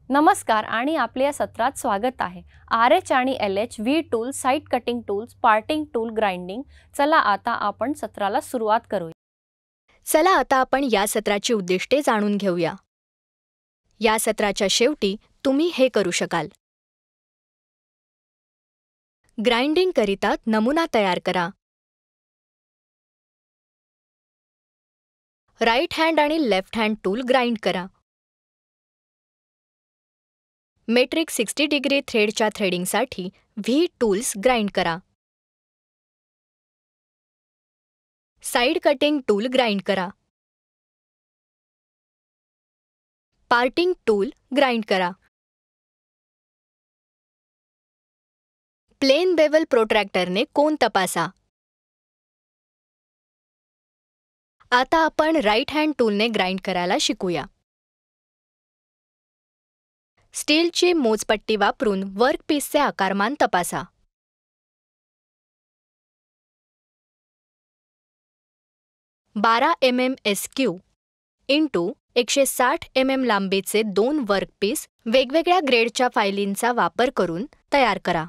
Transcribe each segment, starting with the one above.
नमस्कार आणि आपल्या सत्रात स्वागत आहे. RH आणि LH V tool, side cutting tools, parting tool, grinding. चला आता आपण सत्राला सुरुवात करूया. चला आता आपण या सत्राची उद्दिष्टे जाणून घेऊया. या सत्राच्या शेवटी तुम्ही हे करू शकाल. ग्राइंडिंग करिता नमुना तयार करा. राईट हँड आणि लेफ्ट हँड टूल ग्राइंड करा. मेट्रिक 60 डिग्री थ्रेडच्या थ्रेडिंगसाठी व्ही टूल्स ग्राइंड करा. साइड कटिंग टूल ग्राइंड करा. पार्टिंग टूल ग्राइंड करा. प्लेन बेवल प्रोट्रॅक्टरने कोन तपासा. आता आपण राईट हँड टूलने ग्राइंड करायला शिकूया. स्टीलची मोजपट्टी वापरून वर्कपीसचे आकारमान तपासा. बारा mm SQ इंटू 160 mm लांबीचे 2 वर्कपीस वेगवेगळ्या ग्रेडच्या फायलींचा वापर करून तयार करा.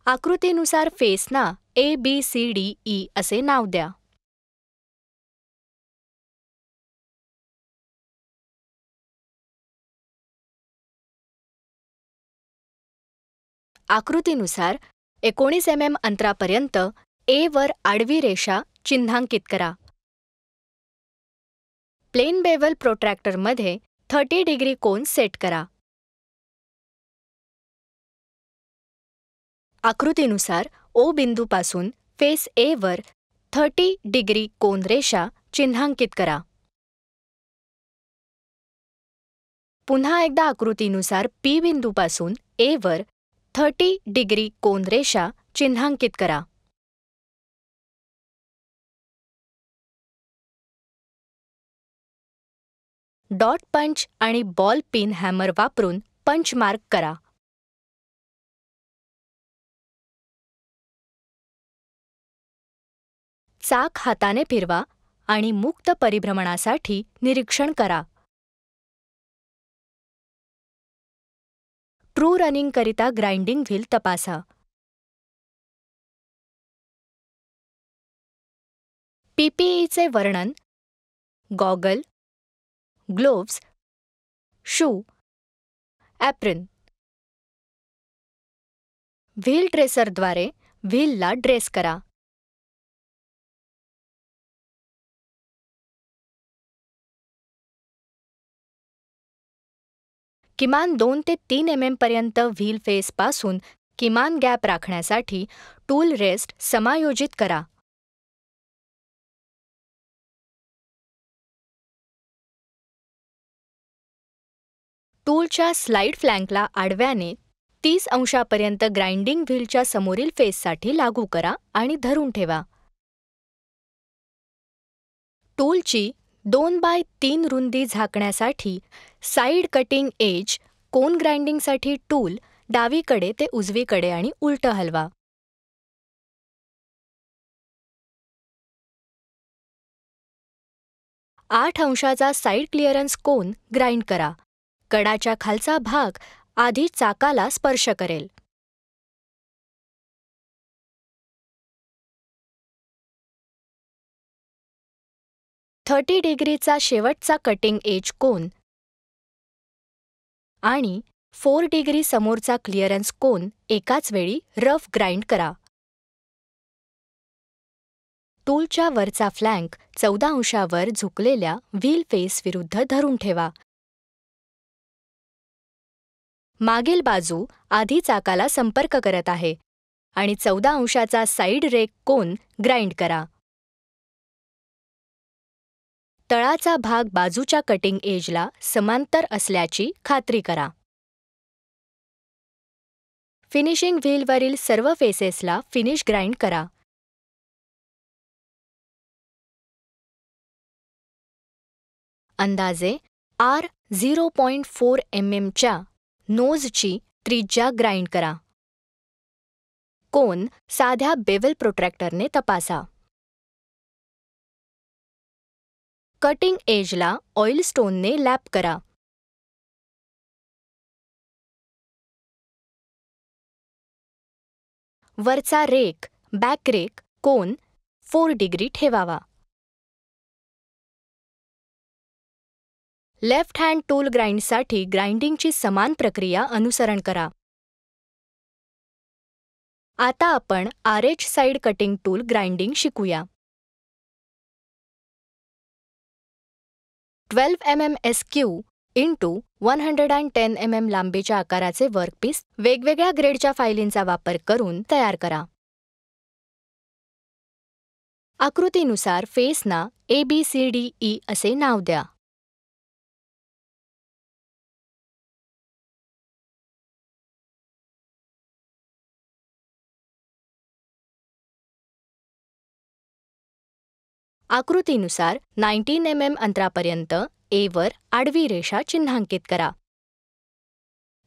आकृतीनुसार फेसना ABCDE असे नाव द्या. आकृतीनुसार 19 mm अंतरापर्यंत A वर आडवी रेषा चिन्हांकित करा. प्लेन बेवल प्रोट्रॅक्टरमध्ये 30 डिग्री कोन सेट करा. आकृतीनुसार O बिंदूपासून फेस A वर 30 डिग्री कोन रेषा चिन्हांकित करा. पुन्हा एकदा आकृतीनुसार P बिंदूपासून A वर 30 डिग्री कोन रेषा चिन्हांकित करा. डॉट पंच आणि बॉल पिन हॅमर वापरून पंच मार्क करा. चाक हाताने फिरवा आणि मुक्त परिभ्रमणासाठी निरीक्षण करा. ट्रू रनिंग करिता ग्राइंडिंग व्हील तपासा. PPEचे वर्णन, goggle, gloves, shoe, apron. Wheel ट्रेसरद्वारे व्हीलला ड्रेस करा. किमान 2 ते 3 mm पर्यंत व्हील फेसपासून किमान गॅप राखण्यासाठी टूल रेस्ट समायोजित करा. टूलच्या स्लाइड फ्लँकला आडव्याने 30 अंशापर्यंत ग्राइंडिंग व्हीलच्या समोरील फेससाठी लागू करा आणि धरून ठेवा. टूलची 2x3 रुंदी झाकण्यासाठी साइड कटिंग एज कोन ग्राइंडिंगसाठी टूल डावीकडे ते उजवीकडे आणि उलटं हलवा. आठ अंशाचा साइड क्लिअरन्स कोन ग्राइंड करा. कडाच्या खालचा भाग आधी चाकाला स्पर्श करेल. डिग्रीचा शेवटचा कटिंग एज कोन आणि 4 डिग्री समोरचा क्लिअरन्स कोन एकाच वेळी रफ ग्राइंड करा. टूलच्या वरचा फ्लँक 14 अंशावर झुकलेल्या व्हील फेस विरुद्ध धरून ठेवा. मागील बाजू आधी चाकाला संपर्क करत आहे आणि 14 अंशाचा साइड रेक कोन ग्राइंड करा. तळाचा भाग बाजूच्या कटिंग एजला समांतर असल्याची खात्री करा. फिनिशिंग व्हीलवरील सर्व फेसेसला फिनिश ग्राइंड करा. अंदाजे R0.4 mm च्या नोजची त्रिज्या ग्राइंड करा. कोन साध्या बेवल प्रोट्रॅक्टरने तपासा. कटिंग एजला ऑइल स्टोनने लॅप करा. वरचा रेक, बॅक रेक, कोन 4 डिग्री ठेवावा. लेफ्ट हँड टूल ग्राइंडसाठी ग्राइंडिंगची समान प्रक्रिया अनुसरण करा. आता आपण RH side cutting tool grinding शिकूया. 12 mm SQ इंटू 110 mm लांबीच्या आकाराचे वर्कपीस वेगवेगळ्या ग्रेडच्या फायलींचा वापर करून तयार करा. आकृतीनुसार फेसना ABCDE असे नाव द्या. आकृतीनुसार 19 mm अंतरापर्यंत A वर आडवी रेषा चिन्हांकित करा.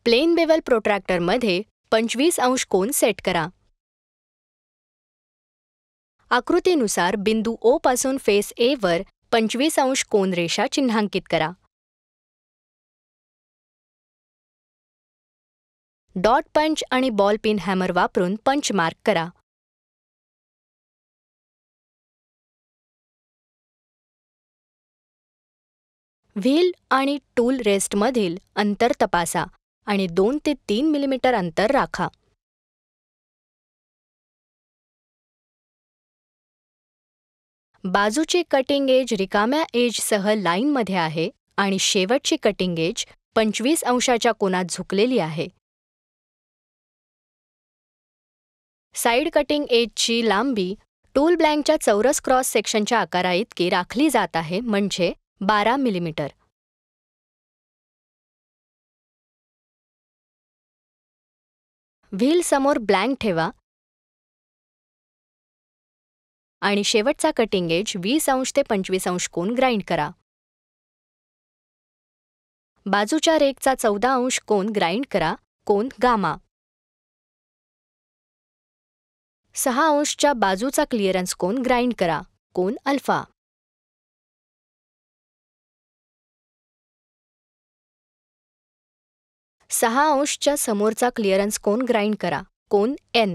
प्लेन बेवल प्रोट्रॅक्टरमध्ये 25 अंश कोन सेट करा. आकृतीनुसार बिंदू O पासून फेस A वर 25 अंश कोन रेषा चिन्हांकित करा. डॉट पंच आणि बॉल पिन हॅमर वापरून पंच मार्क करा. व्हील आणि टूल रेस्टमधील अंतर तपासा आणि 2 ते 3 मिलीमीटर अंतर राखा. बाजूची कटिंग एज रिकाम्या एजसह लाईनमध्ये आहे आणि शेवटची कटिंग एज 25 अंशाच्या कोनात झुकलेली आहे. साइड कटिंग एजची लांबी टूल ब्लँकच्या चौरस क्रॉस सेक्शनच्या आकाराइतकी राखली जात आहे, म्हणजे 12 मिलीमीटर. व्हील समोर ब्लँक ठेवा आणि शेवटचा कटिंग एज 20 अंश ते 25 अंश कोन ग्राइंड करा. बाजूच्या रेकचा 14 अंश कोन ग्राइंड करा, कोन गामा. 6 अंशच्या बाजूचा क्लिअरन्स कोन ग्राइंड करा, कोन अल्फा. सहा अंशच्या समोरचा क्लिअरन्स कोन ग्राइंड करा, कोन N.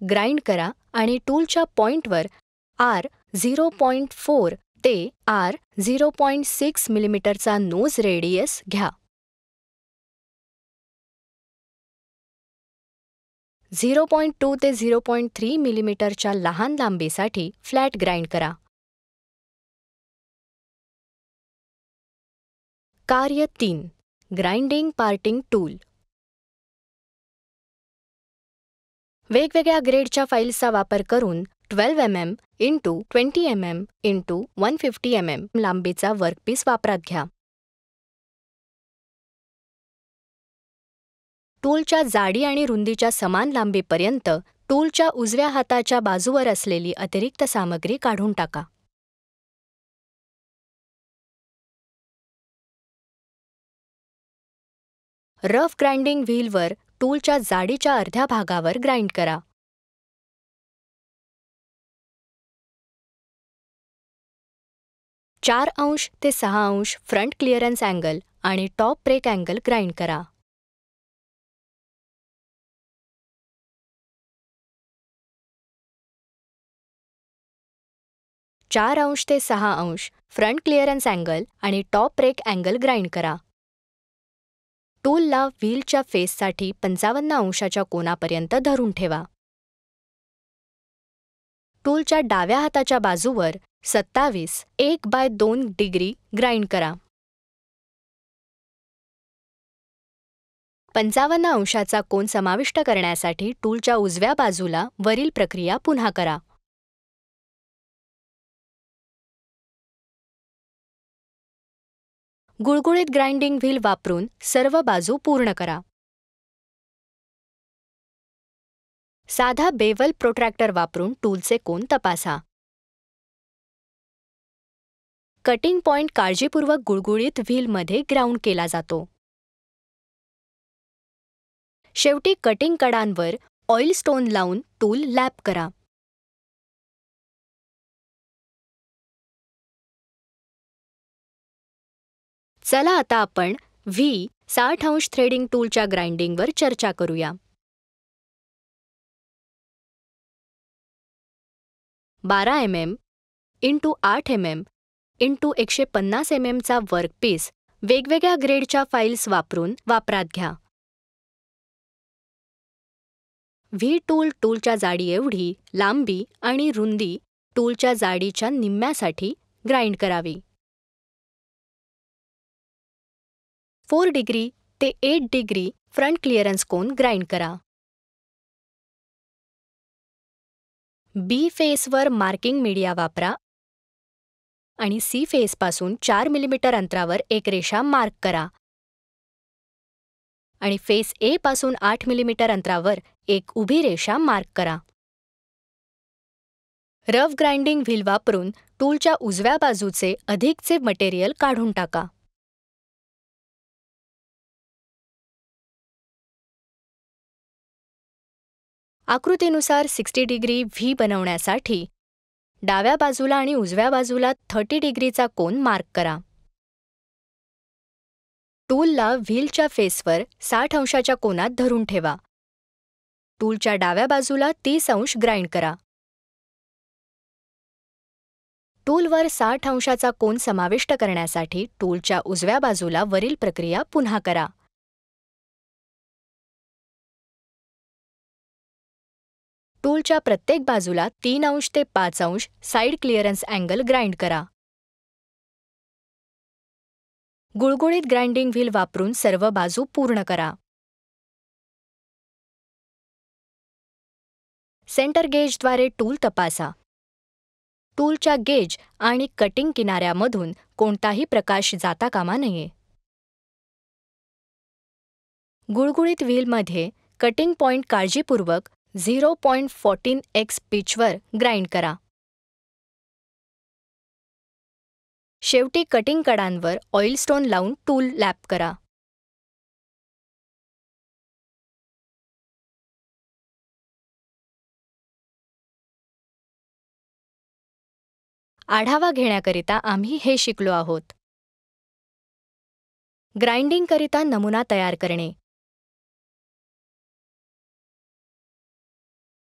ग्राइंड करा आणि टूलच्या पॉइंटवर R0.4 ते R0.6 मिलीमीटरचा नोज रेडियस घ्या. 0.2 ते 0.3 मिलीमीटरच्या लहान लांबीसाठी फ्लॅट ग्राइंड करा. कार्य 3. Grinding parting tool. वेगवेगळ्या ग्रेडच्या फाईल्सचा वापर करून 12 mm into 20 mm into 150 mm लांबीचा वर्कपीस वापरात घ्या. टूलच्या जाडी आणि रुंदीच्या समान लांबीपर्यंत टूलच्या उजव्या हाताच्या बाजूवर असलेली अतिरिक्त सामग्री काढून टाका. रफ ग्राइंडिंग व्हीलवर टूलच्या जाडीच्या अर्ध्या भागावर ग्राइंड करा. चार अंश ते 6 अंश फ्रंट क्लिअरन्स अँगल आणि टॉप ब्रेक अँगल ग्राइंड करा. चार अंश ते 6 अंश फ्रंट क्लिअरन्स अँगल आणि टॉप ब्रेक अँगल ग्राइंड करा. टूलला व्हीलच्या फेससाठी 55 अंशाच्या कोनापर्यंत धरून ठेवा. टूलच्या डाव्या हाताच्या बाजूवर 27 1/2 डिग्री ग्राइंड करा. 55 अंशाचा कोन समाविष्ट करण्यासाठी टूलच्या उजव्या बाजूला वरील प्रक्रिया पुन्हा करा. गुळगुळीत ग्राइंडिंग व्हील वापरून सर्व बाजू पूर्ण करा. साधा बेवल प्रोट्रॅक्टर वापरून टूलचे कोन तपासा. कटिंग पॉइंट काळजीपूर्वक गुळगुळीत व्हीलमध्ये ग्राउंड केला जातो. शेवटी कटिंग कडांवर ऑइल स्टोन लावून टूल लॅप करा. चला आता आपण व्ही 60° थ्रेडिंग टूलच्या ग्राइंडिंगवर चर्चा करूया. 12 mm × 8 mm × 150 mm चा वर्कपीस वेगवेगळ्या ग्रेडच्या फाईल्स वापरून वापरात घ्या. व्ही टूलच्या जाडी एवढी लांबी आणि रुंदी टूलच्या जाडीच्या निम्म्यासाठी ग्राइंड करावी. 4° ते 8° फ्रंट क्लिअरन्स कोन ग्राइंड करा. बी फेसवर मार्किंग मीडिया वापरा आणि सी फेसपासून 4 mm अंतरावर एक रेषा मार्क करा आणि फेस ए पासून 8 mm अंतरावर एक उभी रेषा मार्क करा. रफ ग्राइंडिंग व्हील वापरून टूलच्या उजव्या बाजूचे अधिकचे मटेरियल काढून टाका. आकृतीनुसार 60° व्ही बनवण्यासाठी डाव्या बाजूला आणि उजव्या बाजूला 30° चा कोन मार्क करा. टूलला व्हीलच्या फेसवर 60° कोनात धरून ठेवा. टूलच्या डाव्या बाजूला 30° ग्राइंड करा. टूलवर 60° कोन समाविष्ट करण्यासाठी टूलच्या उजव्या बाजूला वरील प्रक्रिया पुन्हा करा. टूलच्या प्रत्येक बाजूला 3° ते 5° साइड क्लिअरन्स अँगल ग्राइंड करा. गुळगुळीत ग्राइंडिंग व्हील वापरून सर्व बाजू पूर्ण करा. सेंटर गेजद्वारे टूल तपासा. टूलच्या गेज आणि कटिंग किनाऱ्यामधून कोणताही प्रकाश जाता कामा नये. गुळगुळीत व्हीलमध्ये कटिंग पॉइंट काळजीपूर्वक 0.14x पिचवर ग्राइंड करा. शेवटी कटिंग कडांवर ऑइल स्टोन लावून टूल लॅप करा. आढावा घेण्याकरिता आम्ही हे शिकलो आहोत. ग्राइंडिंगकरिता नमुना तयार करणे.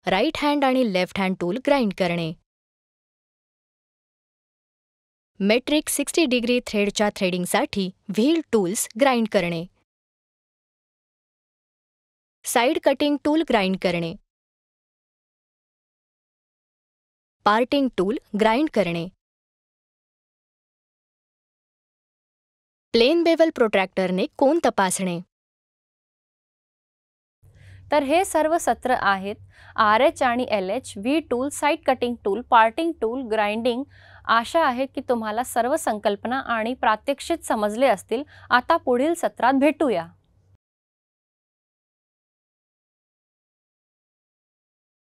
राईट हँड आणि लेफ्ट हँड टूल ग्राइंड करणे. मेट्रिक 60° थ्रेडच्या थ्रेडिंगसाठी व्हील टूल्स ग्राइंड करणे. साइड कटिंग टूल ग्राइंड करणे. पार्टिंग टूल ग्राइंड करणे. प्लेन बेवल प्रोट्रॅक्टरने कोन तपासणे. तर हे सर्व सत्र आहेत RH आणि LH V tool, side cutting tool, parting tool, grinding. आशा आहे की तुम्हाला सर्व संकल्पना आणि प्रात्यक्षिक समजले असतील. आता पुढील सत्रात भेटूया.